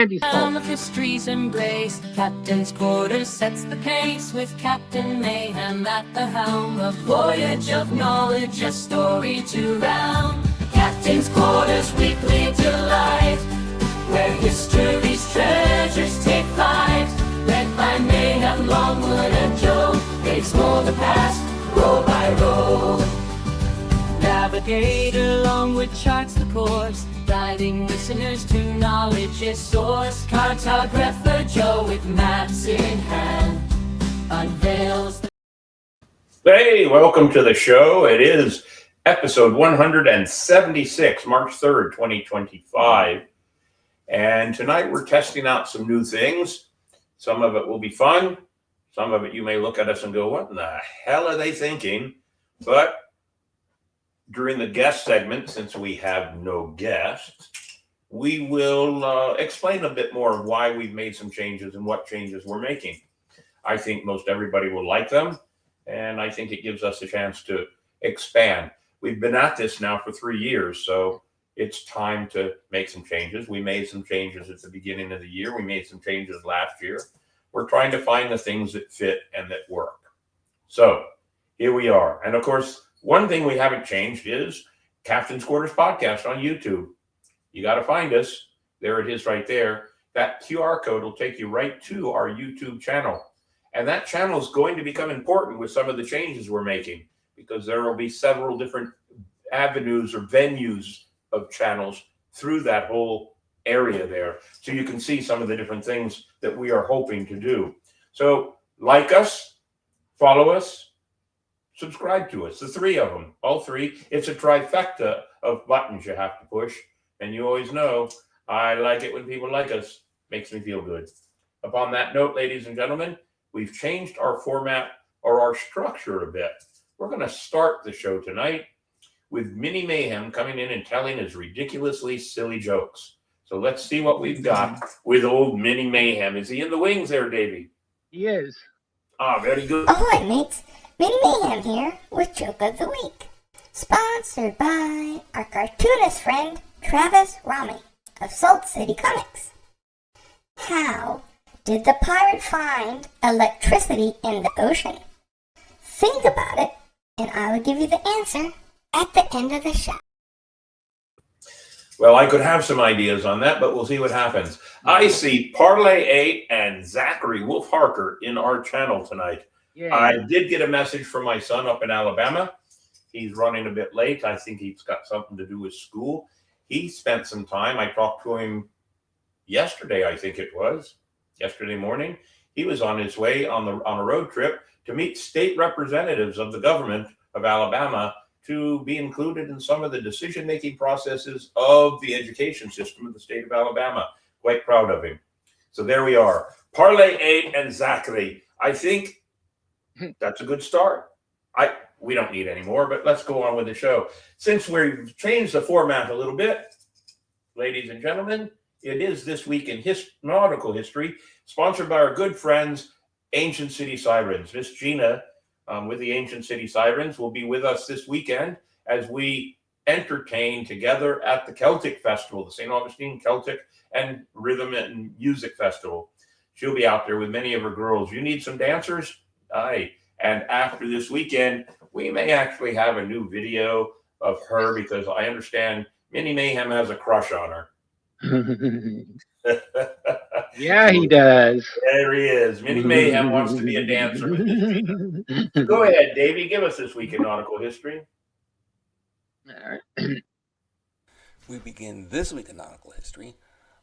Andy's fault. Of history's embrace, Captain's quarters sets the pace with Captain Mayhem at the helm. A voyage of knowledge, a story to round. Captain's quarters weekly delight, where history's treasures take flight. Led by Mayhem, Longwood, and Joe, they explore the past, row by row. Navigator Longwood charts the course, guiding listeners to knowledge's source. Cartographer Joe with maps in hand unveils the... Hey, welcome to the show. It is episode 176, March 3rd, 2025. And tonight we're testing out some new things. Some of it will be fun. Some of it you may look at us and go, what in the hell are they thinking? But during the guest segment, since we have no guests, we will explain a bit more of why we've made some changes and what changes we're making. I think most everybody will like them, and I think it gives us a chance to expand. We've been at this now for 3 years, so it's time to make some changes. We made some changes at the beginning of the year. We made some changes last year. We're trying to find the things that fit and that work. So here we are. And of course, one thing we haven't changed is Captain's Quarters Podcast on YouTube. You got to find us. There it is right there. That QR code will take you right to our YouTube channel. And that channel is going to become important with some of the changes we're making, because there will be several different avenues or venues of channels through that whole area there. So you can see some of the different things that we are hoping to do. So like us, follow us, subscribe to us, the three of them, all three. It's a trifecta of buttons you have to push. And you always know, I like it when people like us. Makes me feel good. Upon that note, ladies and gentlemen, we've changed our format or our structure a bit. We're going to start the show tonight with Mini Mayhem coming in and telling his ridiculously silly jokes. So let's see what we've got with old Mini Mayhem. Is he in the wings there, Davey? He is. Very good. Ahoy, mates. Mini Mayhem here with Joke of the Week. Sponsored by our cartoonist friend, Travis Rami of Salt City Comics. How did the pirate find electricity in the ocean? Think about it, and I will give you the answer at the end of the show. Well, I could have some ideas on that, but we'll see what happens. I see Parlay 8 and Zachary Wolf Harker in our channel tonight. Yeah. I did get a message from my son up in Alabama. He's running a bit late. I think he's got something to do with school. He spent some time. I talked to him yesterday, I think it was, yesterday morning. He was on his way on a road trip to meet state representatives of the government of Alabama to be included in some of the decision-making processes of the education system of the state of Alabama. Quite proud of him. So there we are. Parlay 8 and Zachary. I think that's a good start. We don't need any more, but let's go on with the show. Since we've changed the format a little bit, ladies and gentlemen, it is This Week in Nautical History, sponsored by our good friends, Ancient City Sirens. Miss Gina with the Ancient City Sirens will be with us this weekend as we entertain together at the Celtic Festival, the St. Augustine Celtic and Rhythm and Music Festival. She'll be out there with many of her girls. You need some dancers? Aye. And after this weekend, we may actually have a new video of her, because I understand Mini Mayhem has a crush on her. Yeah, he does. There he is. Mini Mayhem wants to be a dancer. Go ahead, Davey. Give us This Week in Nautical History. All right. We begin This Week in Nautical History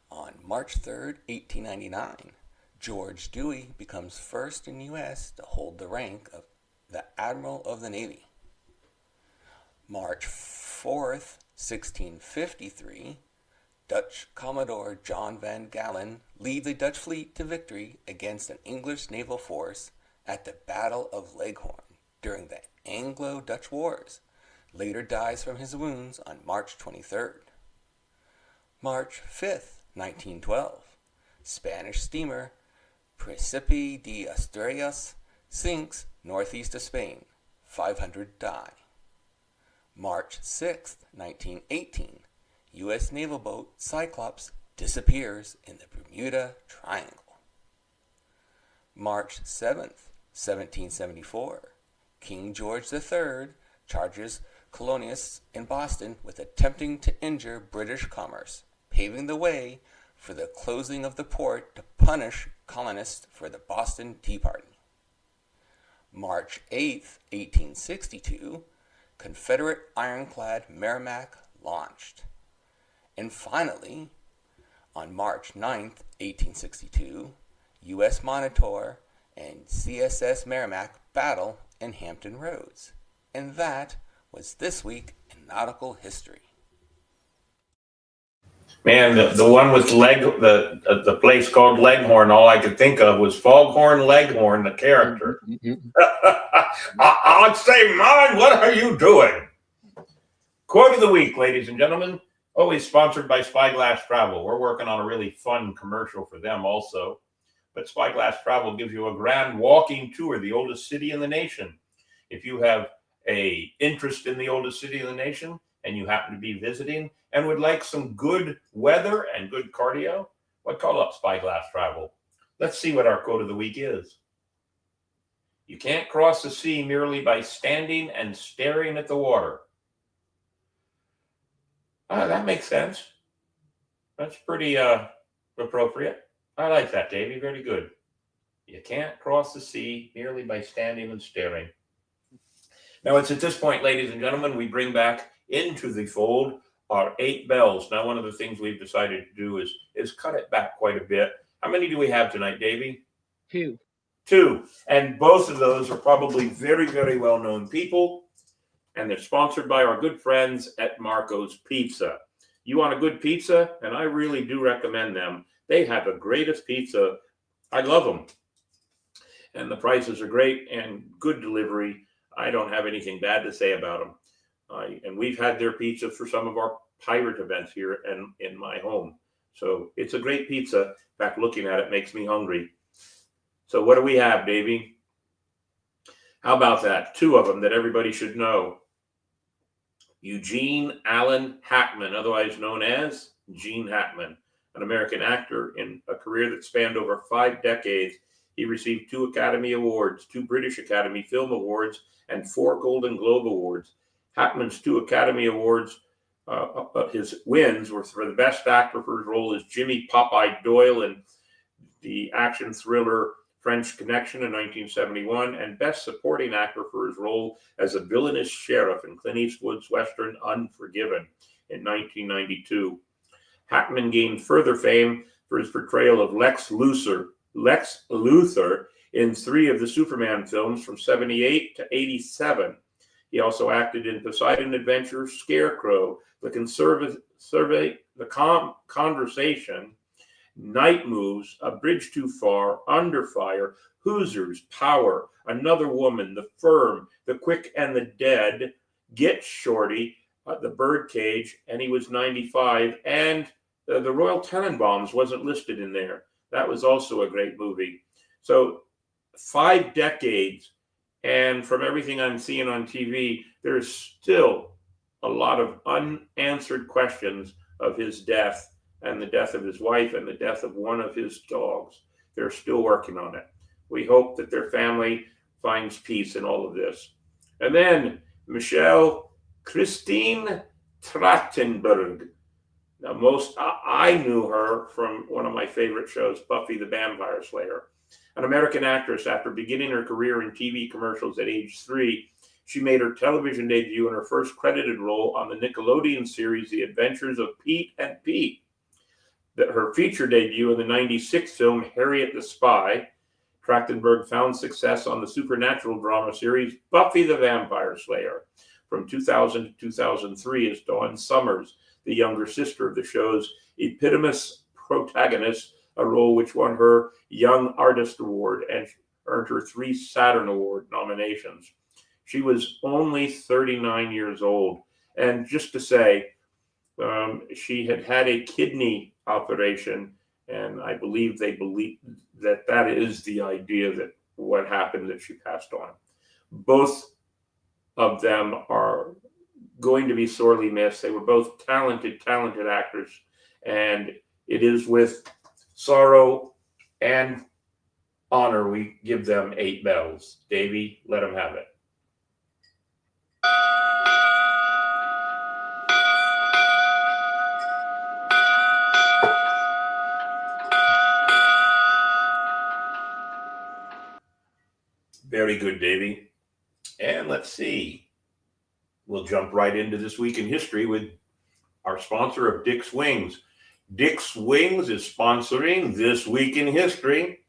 on March 3rd, 1899. George Dewey becomes first in U.S. to hold the rank of the Admiral of the Navy. March 4th, 1653, Dutch Commodore John van Galen leads a Dutch fleet to victory against an English naval force at the Battle of Leghorn during the Anglo-Dutch Wars. Later dies from his wounds on March 23rd. March 5th, 1912, Spanish steamer Príncipe de Asturias sinks northeast of Spain. 500 die. March 6, 1918, U.S. naval boat Cyclops disappears in the Bermuda Triangle. March 7th, 1774, King George III charges colonists in Boston with attempting to injure British commerce, paving the way for the closing of the port to punish colonists for the Boston Tea Party. March 8th, 1862, Confederate ironclad Merrimac launched. And finally, on March 9th, 1862, U.S. Monitor and CSS Merrimac battle in Hampton Roads. And that was this week in nautical history. Man, the one with the place called Leghorn, all I could think of was Foghorn Leghorn, the character. I'd say, mine, what are you doing? Quote of the week, ladies and gentlemen, always sponsored by Spyglass Travel. We're working on a really fun commercial for them also. But Spyglass Travel gives you a grand walking tour of the oldest city in the nation. If you have an interest in the oldest city in the nation and you happen to be visiting and would like some good weather and good cardio, well, call up Spyglass Travel. Let's see what our quote of the week is. You can't cross the sea merely by standing and staring at the water. That makes sense. That's pretty appropriate. I like that, Davey. Very good. You can't cross the sea merely by standing and staring. Now, it's at this point, ladies and gentlemen, we bring back into the fold our 8 bells. Now, one of the things we've decided to do is cut it back quite a bit. How many do we have tonight, Davey? 2. 2. And both of those are probably very, very well-known people. And they're sponsored by our good friends at Marco's Pizza. You want a good pizza? And I really do recommend them. They have the greatest pizza. I love them. And the prices are great and good delivery. I don't have anything bad to say about them. And we've had their pizza for some of our pirate events here and in my home. So it's a great pizza. In fact, looking at it makes me hungry. So what do we have, Davey? How about that? 2 of them that everybody should know. Eugene Allen Hackman, otherwise known as Gene Hackman, an American actor in a career that spanned over 5 decades. He received 2 Academy Awards, 2 British Academy Film Awards, and 4 Golden Globe Awards. Hackman's 2 Academy Awards, his wins were for the best actor for his role as Jimmy Popeye Doyle in the action thriller French Connection in 1971, and best supporting actor for his role as a villainous sheriff in Clint Eastwood's Western Unforgiven in 1992. Hackman gained further fame for his portrayal of Lex Luthor in 3 of the Superman films from 78 to 87. He also acted in Poseidon Adventure, Scarecrow, The Conversation, Night Moves, A Bridge Too Far, Under Fire, Hoosiers, Power, Another Woman, The Firm, The Quick and the Dead, Get Shorty, The Birdcage, and he was 95, and the Royal Tenenbaums wasn't listed in there. That was also a great movie. So 5 decades, and from everything I'm seeing on TV, there's still a lot of unanswered questions of his death and the death of his wife and the death of one of his dogs. They're still working on it. We hope that their family finds peace in all of this. And then Michelle Christine Trachtenberg. Now, I knew her from one of my favorite shows, Buffy the Vampire Slayer. An American actress, after beginning her career in TV commercials at age 3, she made her television debut in her first credited role on the Nickelodeon series The Adventures of Pete and Pete. Her feature debut in the 96 film Harriet the Spy. Trachtenberg found success on the supernatural drama series Buffy the Vampire Slayer from 2000 to 2003 as Dawn Summers, the younger sister of the show's eponymous protagonist, a role which won her Young Artist Award and earned her 3 Saturn Award nominations. She was only 39 years old. And just to say, she had a kidney operation, and I believe they believe that is the idea that what happened, that she passed on. Both of them are going to be sorely missed. They were both talented actors, and it is with sorrow and honor we give them 8 bells. Davy, let them have it. Very good, Davy. And let's see. We'll jump right into This Week in History with our sponsor of Dick's Wings. Dick's Wings is sponsoring This Week in History.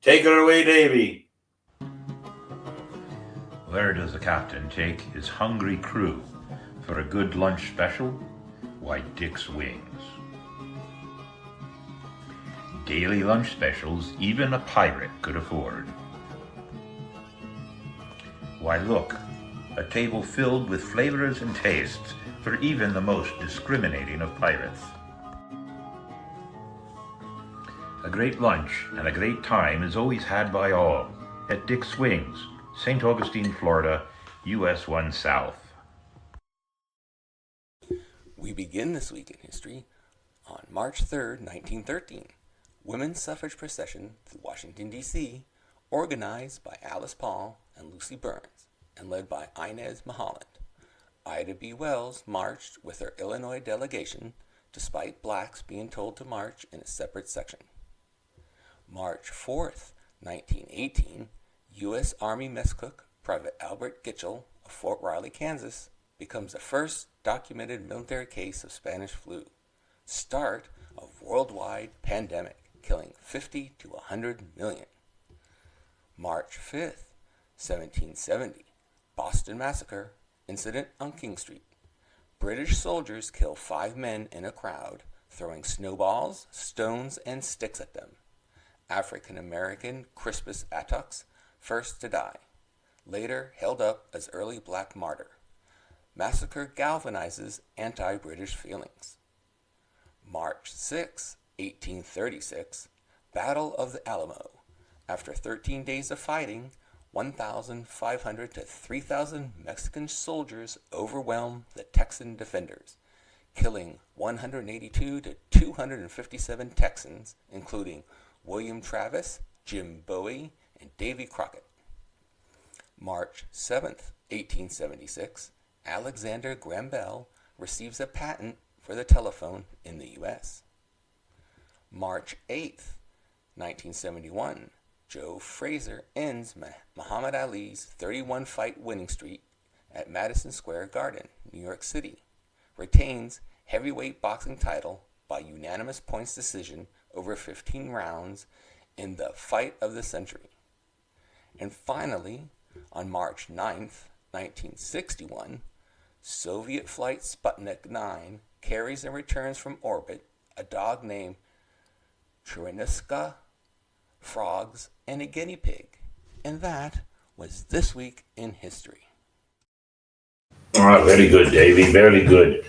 Take it away, Davy. Where does the captain take his hungry crew for a good lunch special? Why, Dick's Wings. Daily lunch specials even a pirate could afford. Why, look, a table filled with flavors and tastes for even the most discriminating of pirates. A great lunch and a great time is always had by all at Dick's Wings, St. Augustine, Florida, US 1 South. We begin This Week in History on March 3rd, 1913. Women's suffrage procession through Washington, D.C., organized by Alice Paul and Lucy Burns, and led by Inez Milholland. Ida B. Wells marched with her Illinois delegation, despite blacks being told to march in a separate section. March 4th, 1918, U.S. Army mess cook Private Albert Gitchell of Fort Riley, Kansas, becomes the first documented military case of Spanish flu. Start of worldwide pandemic, killing 50 to 100 million. March 5th, 1770, Boston Massacre, incident on King Street. British soldiers kill 5 men in a crowd, throwing snowballs, stones, and sticks at them. African-American Crispus Attucks, first to die, later held up as early black martyr. Massacre galvanizes anti-British feelings. March 6, 1836, Battle of the Alamo. After 13 days of fighting, 1,500 to 3,000 Mexican soldiers overwhelmed the Texan defenders, killing 182 to 257 Texans, including William Travis, Jim Bowie, and Davy Crockett. March 7th, 1876, Alexander Graham Bell receives a patent for the telephone in the U.S. March 8th, 1971, Joe Frazier ends Muhammad Ali's 31-fight winning streak at Madison Square Garden, New York City, retains heavyweight boxing title by unanimous points decision over 15 rounds in the fight of the century. And finally, on March 9th, 1961, Soviet flight Sputnik 9 carries and returns from orbit a dog named Chernivtska, frogs, and a guinea pig. And that was This Week in History. All right, very good, Davy. Very good.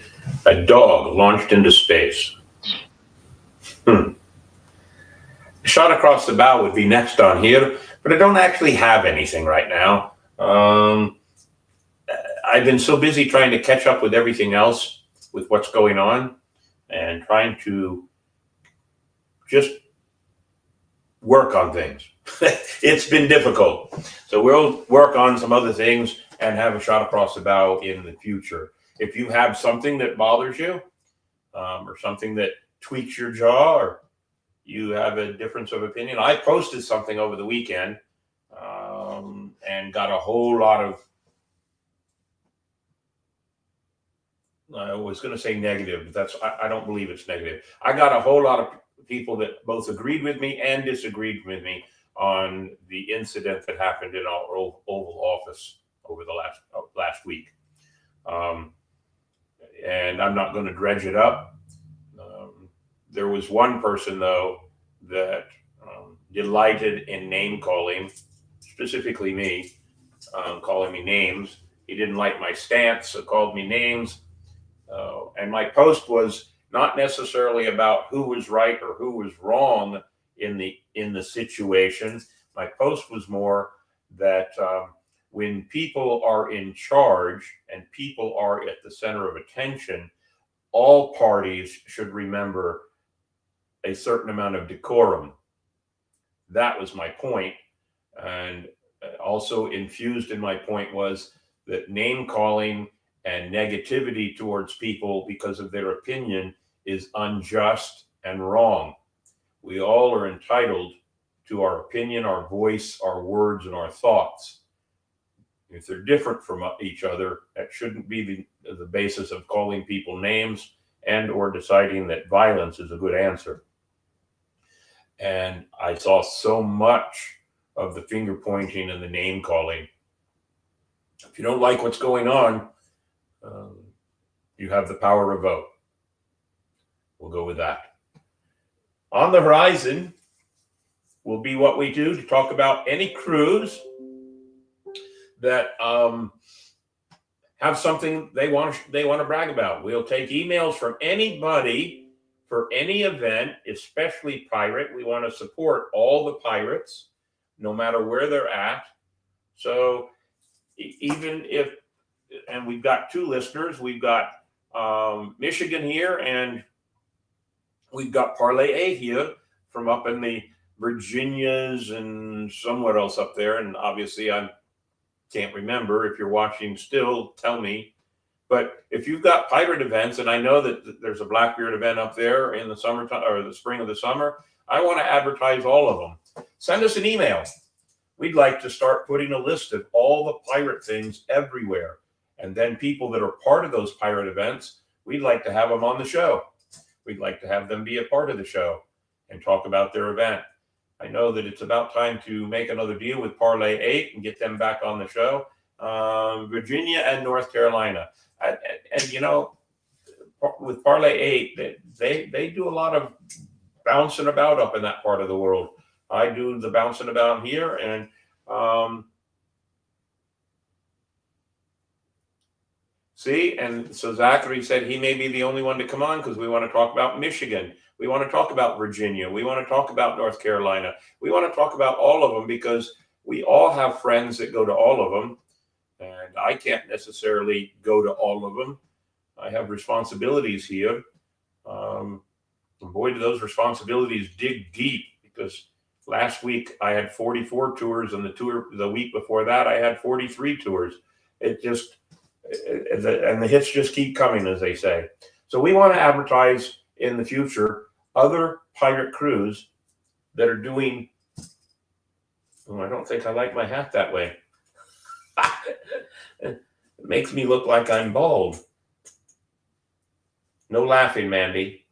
A dog launched into space. Shot across the bow would be next on here, but I don't actually have anything right now. I've been so busy trying to catch up with everything else, with what's going on, and trying to just work on things. It's been difficult. So we'll work on some other things and have a shot across the bow in the future. If you have something that bothers you, or something that tweaks your jaw, or you have a difference of opinion, I posted something over the weekend and got a whole lot of, I was going to say negative, but I don't believe it's negative. I got a whole lot of people that both agreed with me and disagreed with me on the incident that happened in our Oval Office over the last week. And I'm not going to dredge it up. There was one person, though, that delighted in name calling, specifically me, calling me names. He didn't like my stance, so called me names. And my post was not necessarily about who was right or who was wrong in the situation. My post was more that when people are in charge and people are at the center of attention, all parties should remember a certain amount of decorum. That was my point. And also infused in my point was that name calling and negativity towards people because of their opinion is unjust and wrong. We all are entitled to our opinion, our voice, our words, and our thoughts. If they're different from each other, that shouldn't be the basis of calling people names and or deciding that violence is a good answer. And I saw so much of the finger pointing and the name calling. If you don't like what's going on, you have the power to vote. We'll go with that. On the horizon will be what we do to talk about any crews that have something they want to brag about. We'll take emails from anybody for any event, especially pirate. We want to support all the pirates, no matter where they're at. So even if, and we've got 2 listeners, we've got Michigan here, and we've got Parlay 8 here from up in the Virginias and somewhere else up there. And obviously I can't remember. If you're watching still, tell me. But if you've got pirate events, and I know that there's a Blackbeard event up there in the summertime or the spring of the summer, I want to advertise all of them. Send us an email. We'd like to start putting a list of all the pirate things everywhere. And then people that are part of those pirate events, we'd like to have them on the show. We'd like to have them be a part of the show and talk about their event. I know that it's about time to make another deal with Parlay 8 and get them back on the show. Virginia and North Carolina. And you know, with Parlay 8, they do a lot of bouncing about up in that part of the world. I do the bouncing about here, and see, and so Zachary said he may be the only one to come on because we want to talk about Michigan. We want to talk about Virginia. We want to talk about North Carolina. We want to talk about all of them because we all have friends that go to all of them. And I can't necessarily go to all of them. I have responsibilities here. And boy, do those responsibilities dig deep, because last week I had 44 tours, and the week before that I had 43 tours. It just, and the hits just keep coming, as they say. So we want to advertise in the future other pirate crews that are doing, oh, I don't think I like my hat that way. It makes me look like I'm bald. No laughing, Mandy.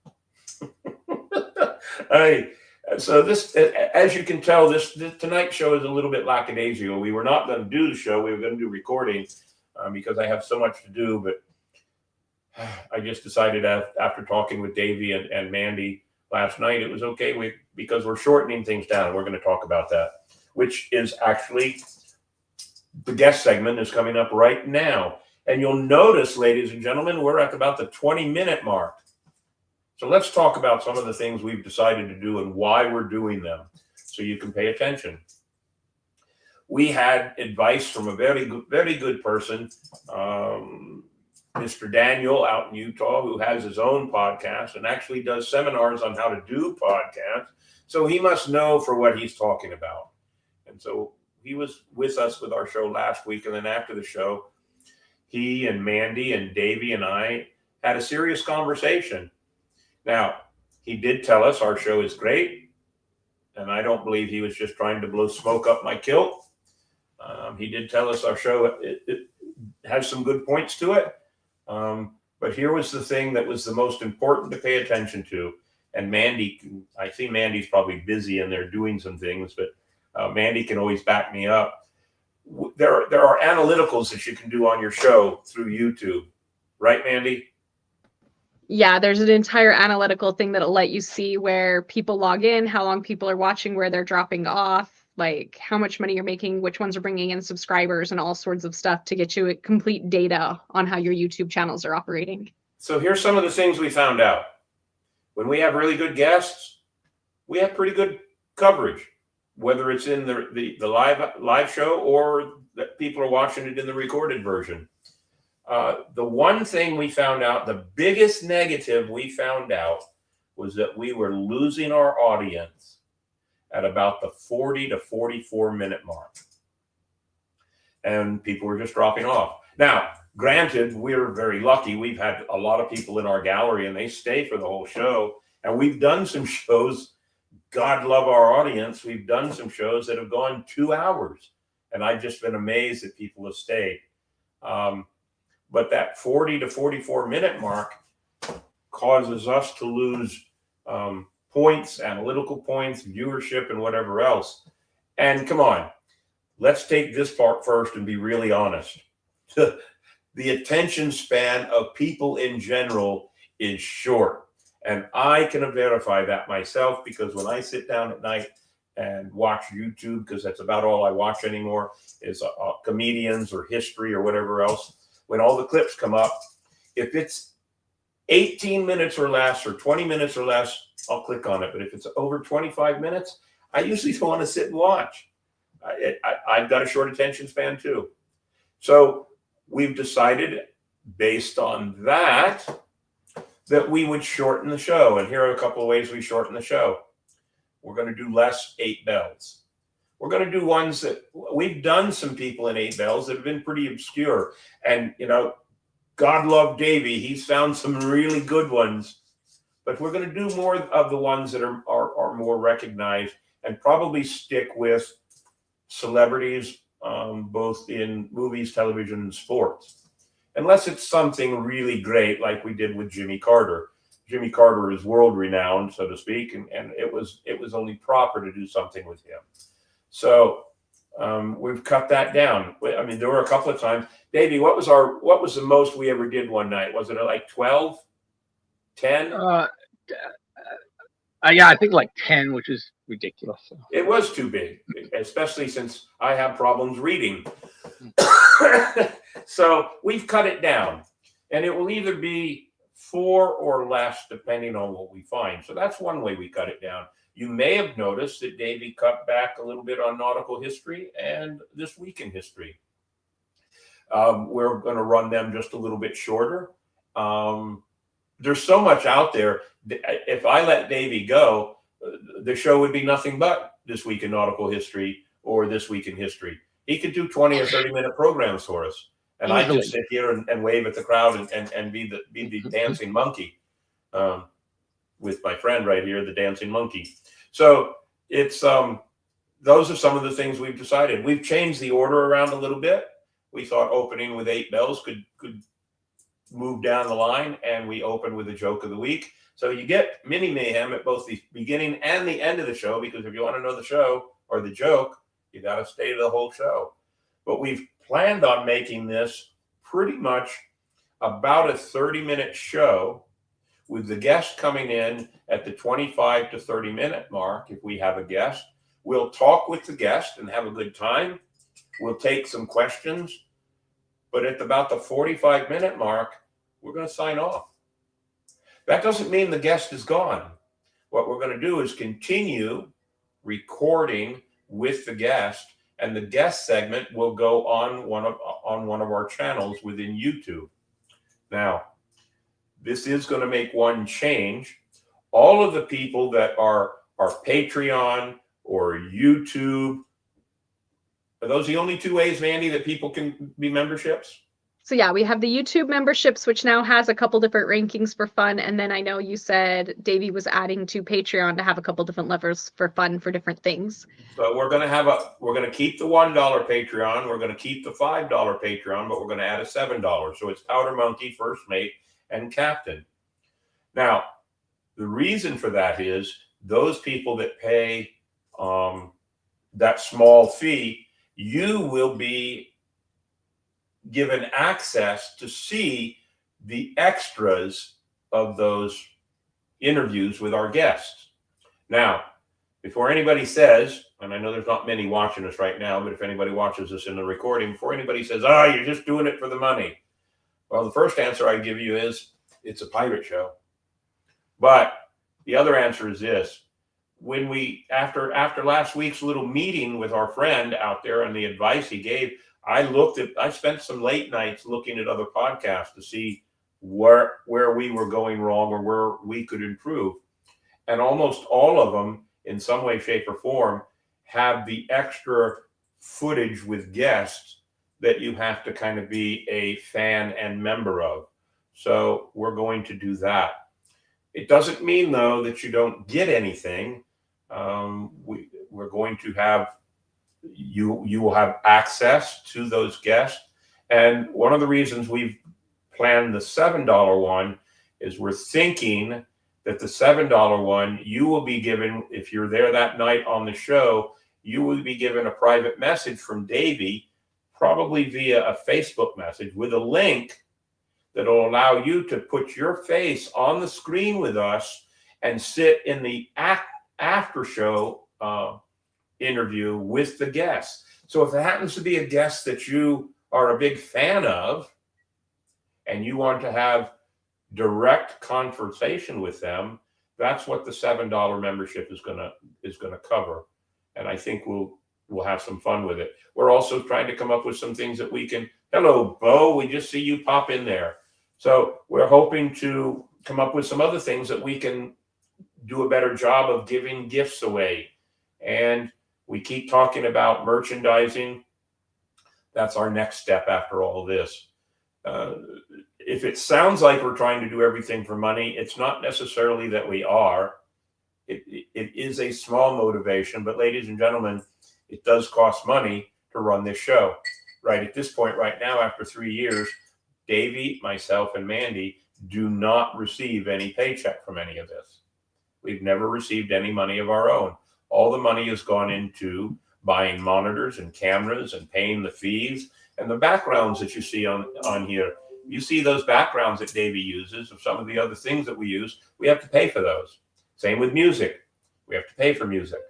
So this, as you can tell, this tonight's show is a little bit lackadaisical. We were not going to do the show. We were going to do recording because I have so much to do. But I just decided after talking with Davey and Mandy last night, it was okay because we're shortening things down. We're going to talk about that, which is actually the guest segment is coming up right now. And you'll notice, ladies and gentlemen, we're at about the 20-minute mark. So let's talk about some of the things we've decided to do and why we're doing them so you can pay attention. We had advice from a very good person, Mr. Daniel out in Utah, who has his own podcast and actually does seminars on how to do podcasts. So he must know for what he's talking about. And so he was with us with our show last week. And then after the show, he and Mandy and Davey and I had a serious conversation. Now, he did tell us our show is great. And I don't believe he was just trying to blow smoke up my kilt. He did tell us our show it has some good points to it. But here was the thing that was the most important to pay attention to. And Mandy, I see Mandy's probably busy and they're doing some things, but Mandy can always back me up. There are analyticals that you can do on your show through YouTube. Right, Mandy? Yeah, there's an entire analytical thing that'll let you see where people log in, how long people are watching, where they're dropping off, like how much money you're making, which ones are bringing in subscribers, and all sorts of stuff to get you complete data on how your YouTube channels are operating. So here's some of the things we found out. When we have really good guests, we have pretty good coverage, whether it's in the live show or that people are watching it in the recorded version. The one thing we found out, the biggest negative we found out, was that we were losing our audience at about the 40 to 44 minute mark. And people were just dropping off. Now, granted, we're very lucky. We've had a lot of people in our gallery and they stay for the whole show. And we've done some shows, God love our audience, we've done some shows that have gone 2 hours. And I've just been amazed that people have stayed. But that 40 to 44 minute mark causes us to lose points, analytical points, viewership, and whatever else. And come on, let's take this part first and be really honest. The attention span of people in general is short. And I can verify that myself, because when I sit down at night and watch YouTube, because that's about all I watch anymore, is comedians or history or whatever else, when all the clips come up, if it's 18 minutes or less or 20 minutes or less, I'll click on it. But if it's over 25 minutes, I usually don't want to sit and watch. I've got a short attention span too. So we've decided, based on that we would shorten the show. And here are a couple of ways we shorten the show. We're going to do less 8 bells. We're going to do ones that we've done some people in 8 bells that have been pretty obscure. And, you know, God love Davey. He's found some really good ones. But we're going to do more of the ones that are more recognized, and probably stick with celebrities, both in movies, television, and sports. Unless it's something really great like we did with Jimmy Carter. Jimmy Carter is world renowned, so to speak, and it was only proper to do something with him. So we've cut that down. I mean, there were a couple of times. Davey, what was the most we ever did one night? Was it like 12, 10? Yeah, I think like 10, which is ridiculous. So. It was too big, especially since I have problems reading. So we've cut it down, and it will either be 4 or less depending on what we find. So that's one way we cut it down. You may have noticed that Davey cut back a little bit on nautical history and This Week in History. We're going to run them just a little bit shorter. There's so much out there. If I let Davey go, the show would be nothing but This Week in Nautical History or This Week in History. He could do 20 or 30-minute programs for us. And I just sit here and wave at the crowd and be the dancing monkey with my friend right here, the dancing monkey. So it's those are some of the things we've decided. We've changed the order around a little bit. We thought opening with 8 bells could move down the line, and we open with a joke of the week. So you get mini mayhem at both the beginning and the end of the show, because if you want to know the show or the joke, you got to stay to the whole show. But we've planned on making this pretty much about a 30-minute show, with the guest coming in at the 25 to 30-minute mark. If we have a guest, we'll talk with the guest and have a good time. We'll take some questions. But at about the 45-minute mark, we're going to sign off. That doesn't mean the guest is gone. What we're going to do is continue recording with the guest, and the guest segment will go on one of our channels within YouTube. Now, this is going to make one change. All of the people that are Patreon or YouTube, are those the only 2 ways, Mandy, that people can be memberships? So yeah, we have the YouTube memberships, which now has a couple different rankings for fun. And then I know you said Davey was adding to Patreon to have a couple different levels for fun for different things. So we're going to keep the $1 Patreon. We're going to keep the $5 Patreon, but we're going to add a $7. So it's Powder Monkey, First Mate, and Captain. Now, the reason for that is those people that pay that small fee, you will be given access to see the extras of those interviews with our guests. Now, before anybody says, and I know there's not many watching us right now, but if anybody watches this in the recording, before anybody says, you're just doing it for the money. Well, the first answer I give you is, it's a pirate show. But the other answer is this. When we, after last week's little meeting with our friend out there and the advice he gave, I spent some late nights looking at other podcasts to see where we were going wrong or where we could improve. and almost all of them in some way, shape, or form have the extra footage with guests that you have to kind of be a fan and member of. So we're going to do that. It doesn't mean, though, that you don't get anything. We're going to have, you will have access to those guests. And one of the reasons we've planned the $7 one is we're thinking that the $7 one, you will be given, if you're there that night on the show, you will be given a private message from Davey, probably via a Facebook message, with a link that will allow you to put your face on the screen with us and sit in the after show interview with the guests. So if it happens to be a guest that you are a big fan of and you want to have direct conversation with them, that's what the $7 membership is gonna cover. And I think we'll have some fun with it. We're also trying to come up with some things that we can. Hello, Bo, we just see you pop in there. So we're hoping to come up with some other things that we can do a better job of giving gifts away. And we keep talking about merchandising. That's our next step after all this. If it sounds like we're trying to do everything for money, it's not necessarily that we are. It is a small motivation, but ladies and gentlemen, it does cost money to run this show. Right at this point, right now, after 3 years, Davey, myself, and Mandy do not receive any paycheck from any of this. We've never received any money of our own. All the money has gone into buying monitors and cameras and paying the fees and the backgrounds that you see on here. You see those backgrounds that Davey uses, or some of the other things that we use, we have to pay for those. Same with music. We have to pay for music.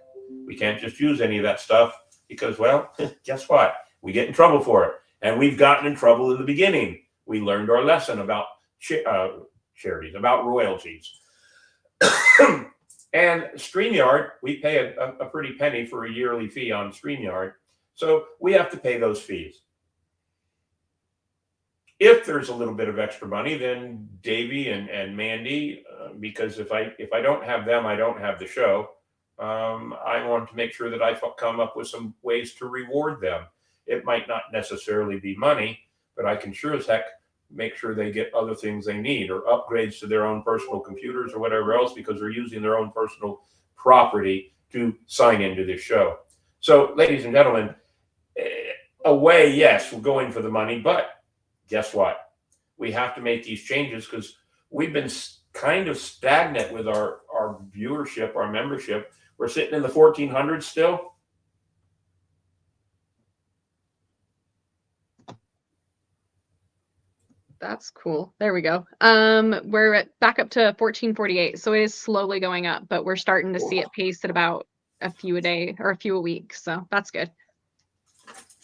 We can't just use any of that stuff because, well, guess what? We get in trouble for it. And we've gotten in trouble in the beginning. We learned our lesson about charities, about royalties. And StreamYard, we pay a pretty penny for a yearly fee on StreamYard. So we have to pay those fees. If there's a little bit of extra money, then Davey and Mandy, because if I don't have them, I don't have the show. I want to make sure that I come up with some ways to reward them. It might not necessarily be money, but I can sure as heck make sure they get other things they need, or upgrades to their own personal computers or whatever else, because they're using their own personal property to sign into this show. So, ladies and gentlemen, away, yes, we're going for the money, but guess what? We have to make these changes because we've been kind of stagnant with our viewership, our membership. We're sitting in the 1400s still. That's cool. There we go. We're back up to 1448, so it is slowly going up, but we're starting to see it pace at about a few a day or a few a week, so that's good.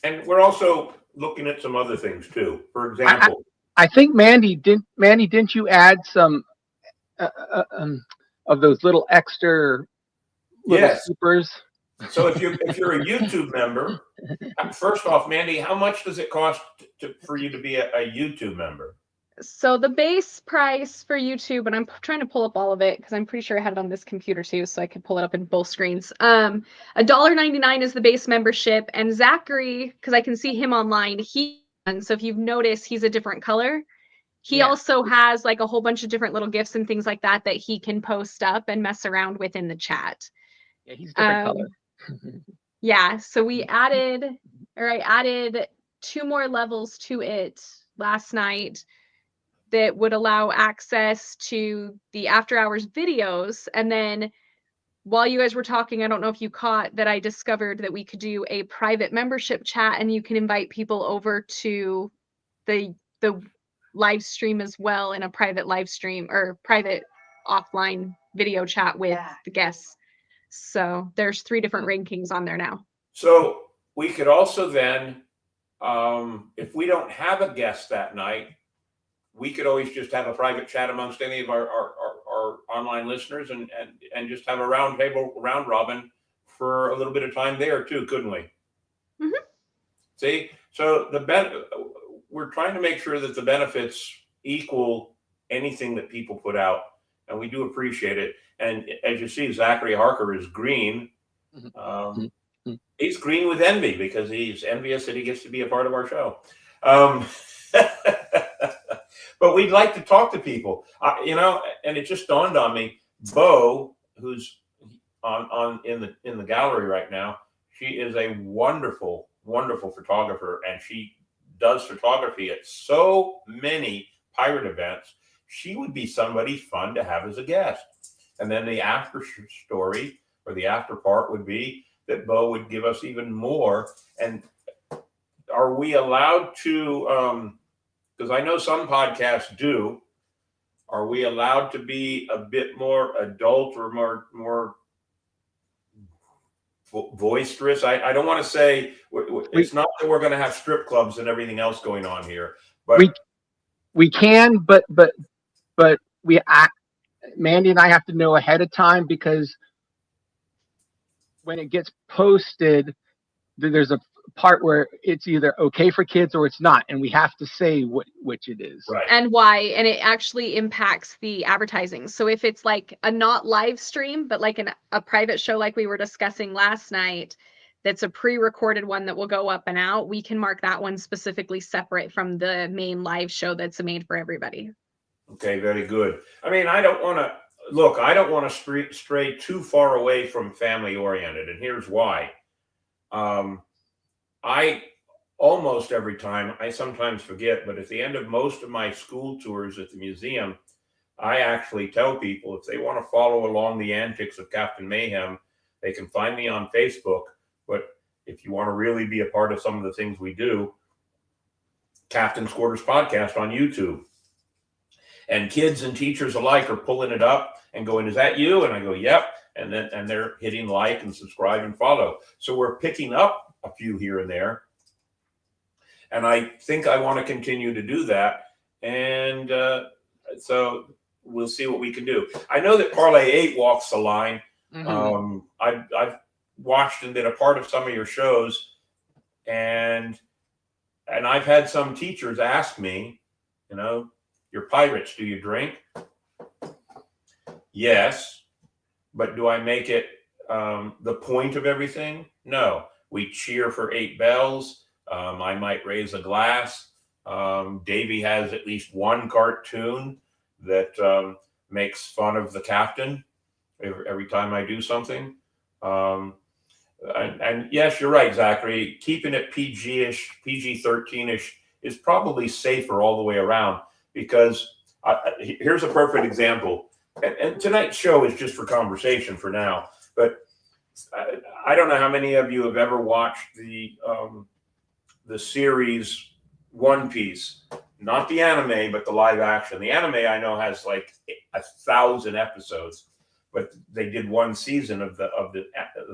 And we're also looking at some other things too. For example, I think Mandy, didn't you add some of those little extra little yes, supers? So if you're a YouTube member, first off, Mandy, how much does it cost for you to be a YouTube member? So the base price for YouTube, and I'm trying to pull up all of it because I'm pretty sure I had it on this computer too, so I could pull it up in both screens. $1.99 is the base membership, and Zachary, because I can see him online, so if you've noticed, he's a different color. He also has like a whole bunch of different little gifts and things like that he can post up and mess around with in the chat. Yeah, he's different color. Yeah, so I added 2 more levels to it last night that would allow access to the after hours videos. And then while you guys were talking, I don't know if you caught that I discovered that we could do a private membership chat, and you can invite people over to the live stream as well in a private live stream or private offline video chat with the guests. So there's 3 different rankings on there now. So we could also then, if we don't have a guest that night, we could always just have a private chat amongst any of our online listeners and just have a round robin for a little bit of time there too, couldn't we? Mm-hmm. See, so we're trying to make sure that the benefits equal anything that people put out. and we do appreciate it. And as you see, Zachary Harker is green. He's green with envy because he's envious that he gets to be a part of our show. But we'd like to talk to people, and it just dawned on me, Bo, who's in the gallery right now, she is a wonderful, wonderful photographer, and she does photography at so many pirate events. She would be somebody fun to have as a guest. And then the after story or the after part would be that Bo would give us even more. And are we allowed to, because I know some podcasts do, are we allowed to be a bit more adult or more boisterous? I don't want to say, it's not that we're going to have strip clubs and everything else going on here, but we can, but Mandy and I have to know ahead of time, because when it gets posted, there's a part where it's either okay for kids or it's not, and we have to say which it is. right. And why, and it actually impacts the advertising. So if it's like a not live stream, but like a private show like we were discussing last night, that's a pre-recorded one that will go up and out, we can mark that one specifically separate from the main live show that's made for everybody. Okay, very good. I mean, I don't want to stray too far away from family oriented, and here's why. I almost every time, I sometimes forget, but at the end of most of my school tours at the museum, I actually tell people if they want to follow along the antics of Captain Mayhem, they can find me on Facebook. But if you want to really be a part of some of the things we do, Captain's Quarters Podcast on YouTube. And kids and teachers alike are pulling it up and going, "Is that you?" And I go, "Yep." And they're hitting like and subscribe and follow. So we're picking up a few here and there. And I think I want to continue to do that. And so we'll see what we can do. I know that Parlay 8 walks the line. Mm-hmm. I've watched and been a part of some of your shows. And I've had some teachers ask me, "You're pirates, do you drink?" Yes. But do I make it the point of everything? No. We cheer for 8 bells. I might raise a glass. Davey has at least one cartoon that makes fun of the captain every time I do something. And yes, you're right, Zachary. Keeping it PG-ish, PG-13-ish is probably safer all the way around, because here's a perfect example. And tonight's show is just for conversation for now, but I don't know how many of you have ever watched the series One Piece, not the anime, but the live action. The anime I know has like 1,000 episodes, but they did one season of the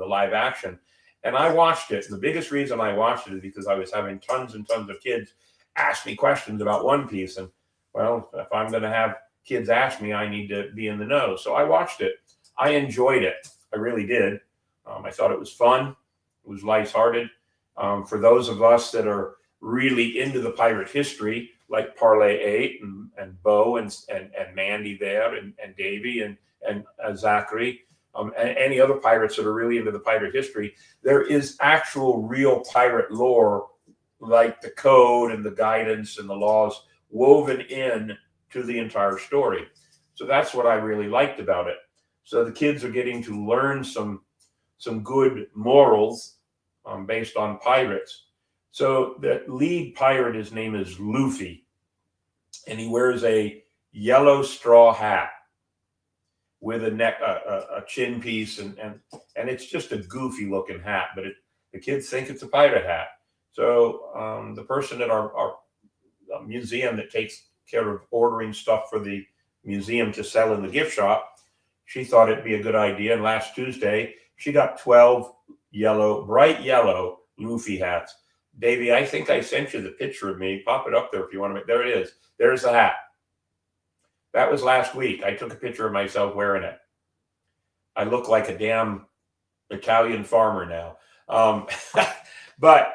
live action, and I watched it. The biggest reason I watched it is because I was having tons and tons of kids ask me questions about One Piece, and well, if I'm going to have kids ask me, I need to be in the know. So I watched it. I enjoyed it. I really did. I thought it was fun. It was lighthearted. For those of us that are really into the pirate history, like Parlay 8 and Bo and Mandy there and Davey and Zachary, and any other pirates that are really into the pirate history, there is actual real pirate lore, like the code and the guidance and the laws woven in to the entire story. So that's what I really liked about it. So the kids are getting to learn some good morals based on pirates. So the lead pirate, his name is Luffy, and he wears a yellow straw hat with a chin piece, and it's just a goofy looking hat, but the kids think it's a pirate hat. So the person at our museum that takes care of ordering stuff for the museum to sell in the gift shop, she thought it'd be a good idea. And last Tuesday, she got 12 bright yellow Luffy hats. Davey, I think I sent you the picture of me. Pop it up there if you want to. There it is. There's the hat. That was last week. I took a picture of myself wearing it. I look like a damn Italian farmer now. But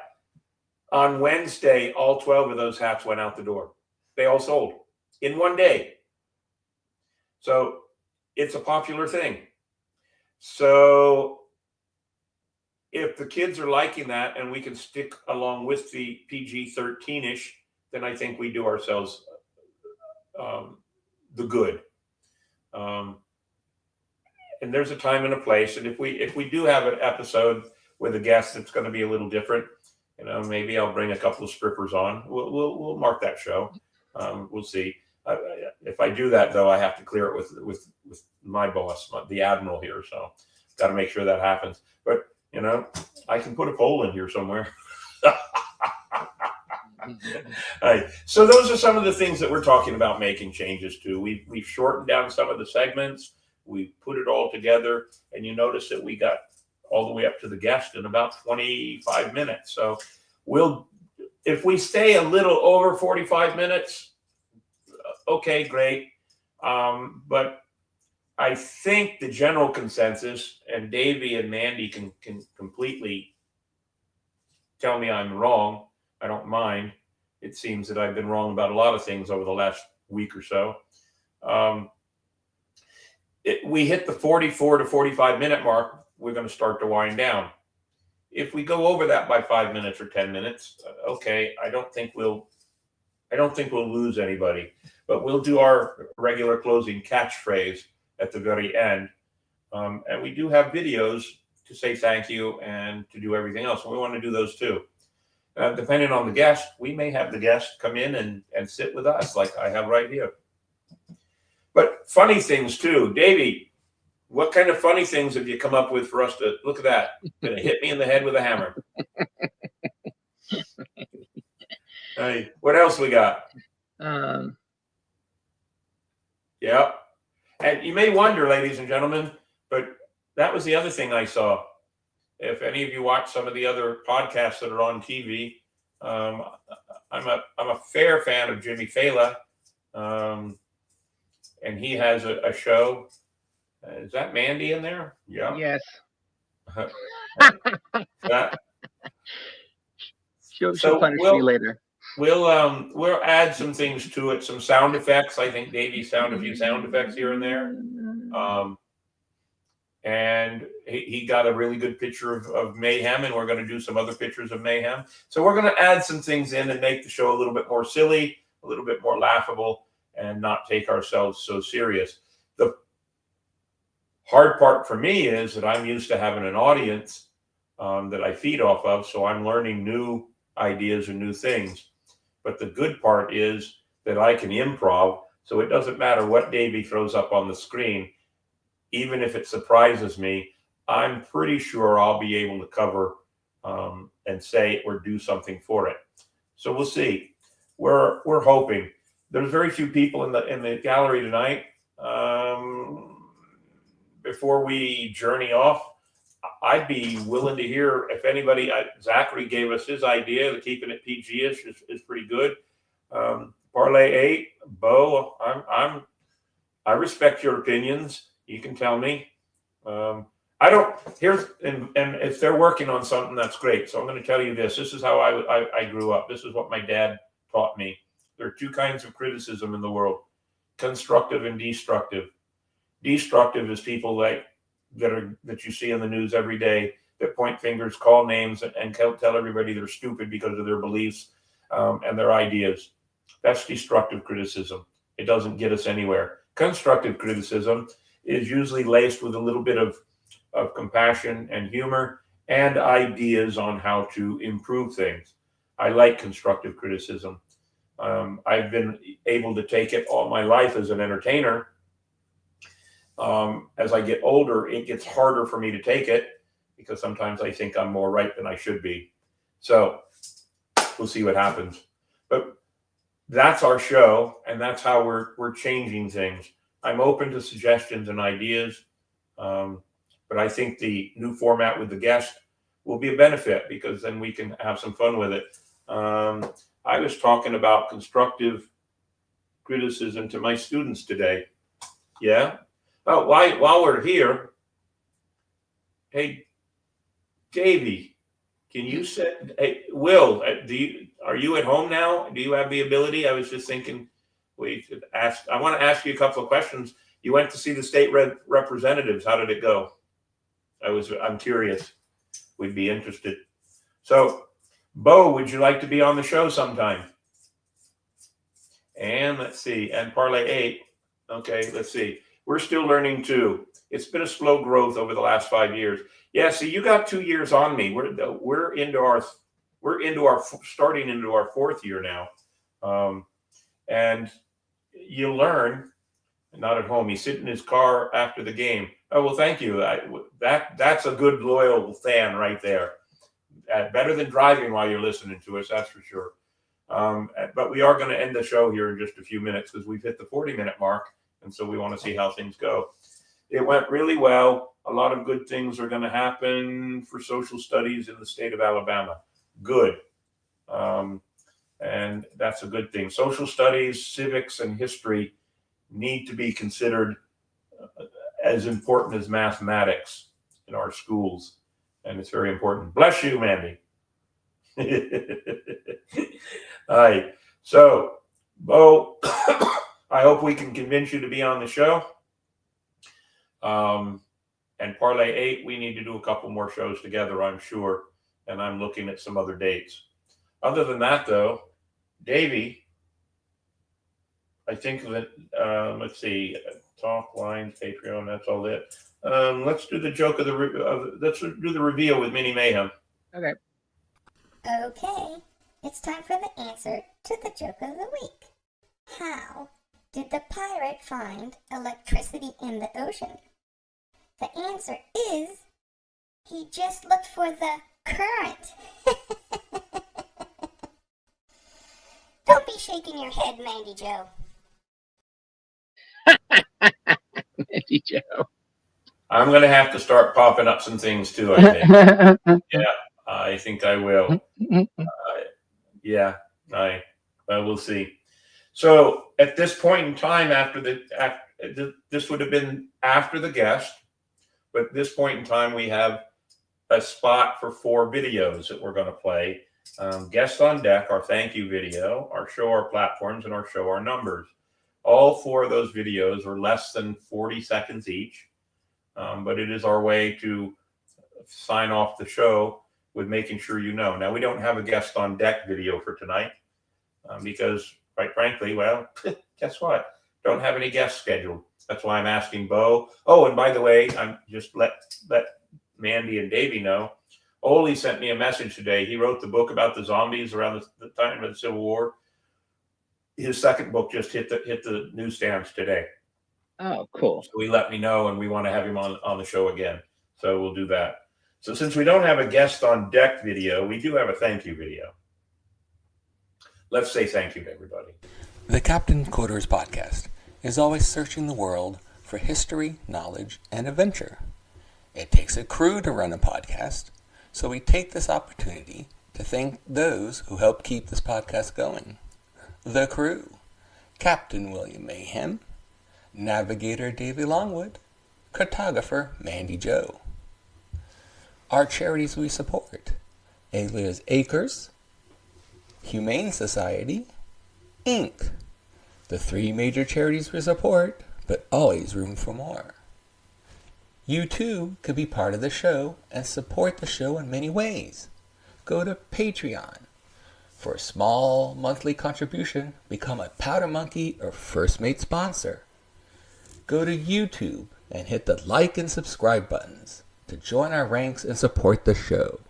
on Wednesday, all 12 of those hats went out the door. They all sold in one day. So it's a popular thing. So if the kids are liking that and we can stick along with the PG-13-ish, then I think we do ourselves the good. And there's a time and a place. And if we do have an episode with a guest that's going to be a little different, maybe I'll bring a couple of strippers on. We'll mark that show. We'll see. If I do that, though, I have to clear it with my boss, the admiral here. So got to make sure that happens. But I can put a poll in here somewhere. Right. So those are some of the things that we're talking about making changes to. We've shortened down some of the segments. We put it all together, and you notice that we got all the way up to the guest in about 25 minutes. So if we stay a little over 45 minutes, okay, great. But I think the general consensus, and Davey and Mandy can completely tell me I'm wrong. I don't mind. It seems that I've been wrong about a lot of things over the last week or so. We hit the 44 to 45 minute mark, we're going to start to wind down. If we go over that by 5 minutes or 10 minutes, okay, I don't think we'll lose anybody, but we'll do our regular closing catchphrase at the very end. And we do have videos to say thank you and to do everything else. And we want to do those too. Depending on the guest, we may have the guest come in and sit with us like I have right here. But funny things too. Davey, what kind of funny things have you come up with for us to look at that? Gonna hit me in the head with a hammer. Hey, what else we got? Yeah. And you may wonder, ladies and gentlemen, but that was the other thing I saw. If any of you watch some of the other podcasts that are on TV, I'm a fair fan of Jimmy Fallon. And he has a show. Is that Mandy in there? Yeah. Yes. She'll punish me later. We'll add some things to it, some sound effects. I think Davey's found a few sound effects here and there. And he got a really good picture of Mayhem, and we're going to do some other pictures of Mayhem. So we're going to add some things in and make the show a little bit more silly, a little bit more laughable, and not take ourselves so serious. The hard part for me is that I'm used to having an audience that I feed off of, so I'm learning new ideas and new things. But the good part is that I can improv, so it doesn't matter what Davey throws up on the screen. Even if it surprises me, I'm pretty sure I'll be able to cover and say or do something for it. So we'll see. We're hoping. There's very few people in the gallery tonight. Before we journey off, I'd be willing to hear if anybody. Zachary gave us his idea. The keeping it PG-ish is pretty good. Parlay 8, Bo. I respect your opinions. You can tell me. I don't. Here's and if they're working on something, that's great. So I'm going to tell you this. This is how I grew up. This is what my dad taught me. There are two kinds of criticism in the world: constructive and destructive. Destructive is people that you see in the news every day that point fingers, call names, and tell everybody they're stupid because of their beliefs and their ideas. That's destructive criticism. It doesn't get us anywhere. Constructive criticism is usually laced with a little bit of compassion and humor and ideas on how to improve things. I like constructive criticism. I've been able to take it all my life as an entertainer. As I get older, it gets harder for me to take it because sometimes I think I'm more right than I should be. So we'll see what happens. But that's our show, and that's how we're changing things. I'm open to suggestions and ideas, but I think the new format with the guest will be a benefit because then we can have some fun with it. I was talking about constructive criticism to my students today. Yeah. Oh, while we're here, hey, Davey, can you set? Hey, Will, are you at home now? Do you have the ability? I was just thinking we should ask. I want to ask you a couple of questions, You went to see the state representatives. How did it go? I'm curious. We'd be interested. So, Bo, would you like to be on the show sometime? And let's see, and Parlay 8. Okay, let's see. We're still learning too. It's been a slow growth over the last 5 years. Yeah, see, you got 2 years on me. We're starting into our 4th year now, and you learn. Not at home. He sit in his car after the game. Oh well, thank you. That's a good loyal fan right there. Better than driving while you're listening to us, that's for sure. But we are going to end the show here in just a few minutes because we've hit the 40-minute mark, and so we want to see how things go. It went really well. A lot of good things are going to happen for social studies in the state of Alabama. Good. And that's a good thing. Social studies, civics, and history need to be considered as important as mathematics in our schools. And it's very important. Bless you, Mandy. All right. So, Bo, I hope we can convince you to be on the show. And Parlay 8, we need to do a couple more shows together, I'm sure. And I'm looking at some other dates. Other than that, though, Davey, I think that, let's see, talk, lines, Patreon, that's all it. Let's do the joke of let's do the reveal with Mini Mayhem. Okay. Okay, it's time for the answer to the joke of the week. How did the pirate find electricity in the ocean? The answer is, he just looked for the current. Don't be shaking your head, Mandy Joe. Mandy Joe. I'm going to have to start popping up some things too, I think. Yeah, I think I will. We'll see. So at this point in time, this would have been after the guest, but at this point in time, we have a spot for 4 videos that we're going to play. Guest on Deck, our thank you video, our show our platforms, and our show our numbers. All 4 of those videos are less than 40 seconds each, but it is our way to sign off the show with making sure you know. Now, we don't have a Guest on Deck video for tonight because, quite frankly, well, guess what? Don't have any guests scheduled. That's why I'm asking Bo. Oh, and by the way, I'm just let Mandy and Davey know. Ole sent me a message today. He wrote the book about the zombies around the time of the Civil War. His second book just hit the newsstands today. Oh, cool. So he let me know, and we want to have him on the show again. So we'll do that. So since we don't have a Guest on Deck video, we do have a thank you video. Let's say thank you to everybody. The Captain Quarters Podcast is always searching the world for history, knowledge, and adventure. It takes a crew to run a podcast, so we take this opportunity to thank those who help keep this podcast going. The crew: Captain William Mayhem, Navigator Davey Longwood, Cartographer Mandy Joe. Our charities we support: Alias Acres, Humane Society, Inc. The 3 major charities we support, but always room for more. You too could be part of the show and support the show in many ways. Go to Patreon. For a small monthly contribution, become a Powder Monkey or First Mate sponsor. Go to YouTube and hit the like and subscribe buttons to join our ranks and support the show.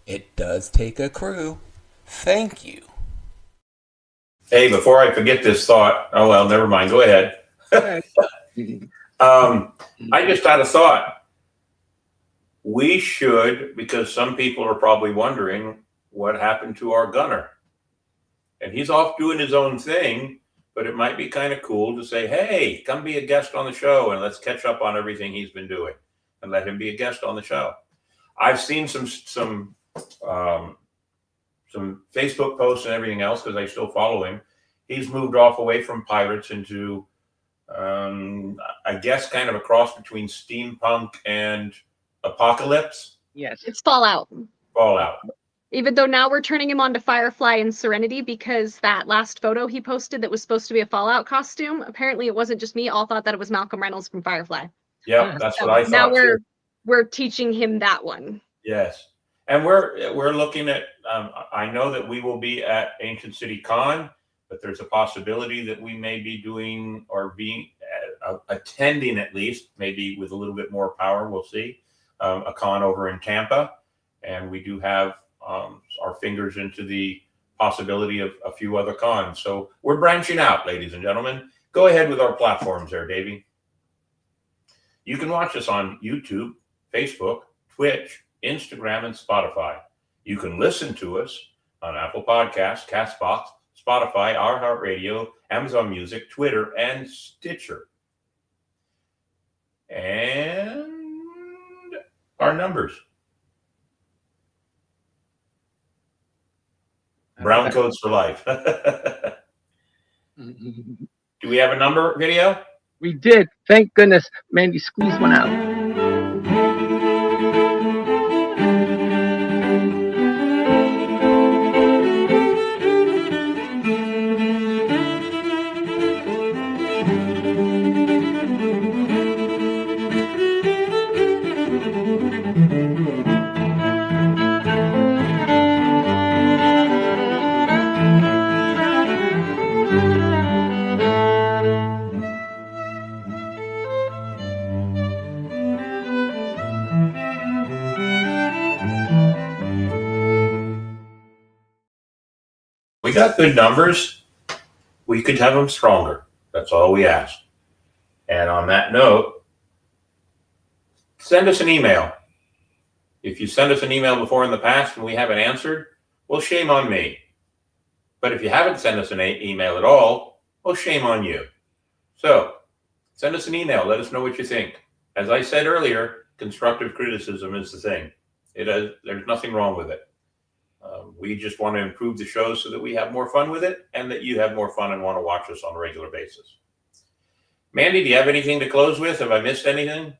It does take a crew. Thank you. Hey, before I forget this thought, oh well, never mind. Go ahead. I just had a thought. We should, because some people are probably wondering what happened to our gunner. And he's off doing his own thing, but it might be kind of cool to say, hey, come be a guest on the show and let's catch up on everything he's been doing and let him be a guest on the show. I've seen some Facebook posts and everything else because I still follow him. He's moved off away from pirates into, I guess, kind of a cross between steampunk and apocalypse. Yes. It's Fallout. Fallout. Even though now we're turning him on to Firefly and Serenity because that last photo he posted that was supposed to be a Fallout costume, apparently it wasn't just me. All thought that it was Malcolm Reynolds from Firefly. Yeah, that's So what I now thought too. we're teaching him that one. Yes, and we're looking at. I know that we will be at Ancient City Con, but there's a possibility that we may be doing or being attending, at least, maybe with a little bit more power. We'll see. A con over in Tampa, and we do have our fingers into the possibility of a few other cons. So we're branching out, ladies and gentlemen. Go ahead with our platforms there, Davey. You can watch us on YouTube, Facebook, Twitch, Instagram, and Spotify. You can listen to us on Apple Podcasts, Castbox, Spotify, iHeartRadio, Amazon Music, Twitter, and Stitcher. And our numbers. Brown coats for life. Do we have a number video? We did. Thank goodness. Mandy squeezed one out. We got good numbers. We could have them stronger. That's all we ask. And on that note, send us an email. If you send us an email before in the past and we haven't answered, well, shame on me. But if you haven't sent us an email at all, well, shame on you. So send us an email. Let us know what you think. As I said earlier, constructive criticism is the thing. There's nothing wrong with it. We just want to improve the show so that we have more fun with it and that you have more fun and want to watch us on a regular basis. Mandy, do you have anything to close with? Have I missed anything?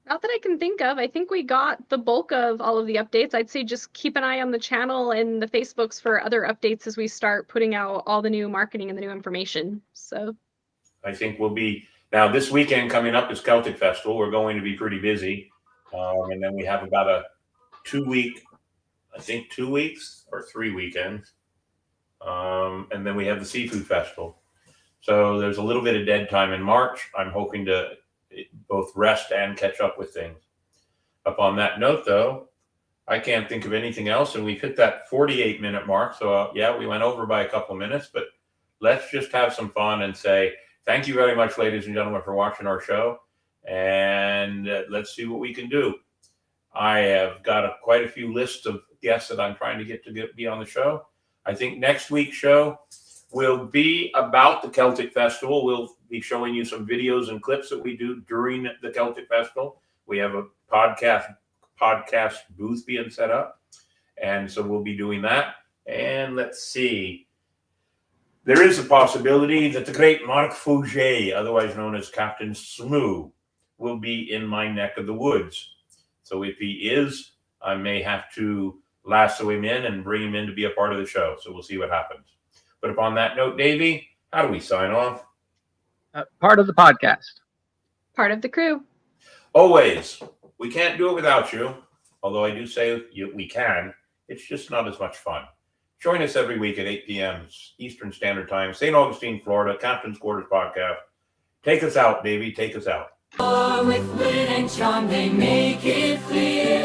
Not that I can think of. I think we got the bulk of all of the updates. I'd say just keep an eye on the channel and the Facebooks for other updates as we start putting out all the new marketing and the new information. So I think we'll be, now this weekend coming up is Celtic Festival. We're going to be pretty busy. And then we have about a 2 weeks or 3 weekends. And then we have the Seafood Festival. So there's a little bit of dead time in March. I'm hoping to both rest and catch up with things. Upon that note, though, I can't think of anything else. And we've hit that 48-minute mark. So, yeah, we went over by a couple of minutes. But let's just have some fun and say thank you very much, ladies and gentlemen, for watching our show. And let's see what we can do. I have got quite a few lists of guests that I'm trying to get be on the show. I think next week's show will be about the Celtic Festival. We'll be showing you some videos and clips that we do during the Celtic Festival. We have a podcast booth being set up, and so we'll be doing that. And let's see. There is a possibility that the great Marc Fouget, otherwise known as Captain Smoo, will be in my neck of the woods. So if he is, I may have to lasso him in and bring him in to be a part of the show. So we'll see what happens. But upon that note, Davey, how do we sign off? Part of the podcast. part of the crew. Always. We can't do it without you. Although I do say we can. It's just not as much fun. Join us every week at 8 p.m. Eastern Standard Time, St. Augustine, Florida, Captain's Quarters Podcast. Take us out, baby. Take us out. With wit and charm, they make it clear.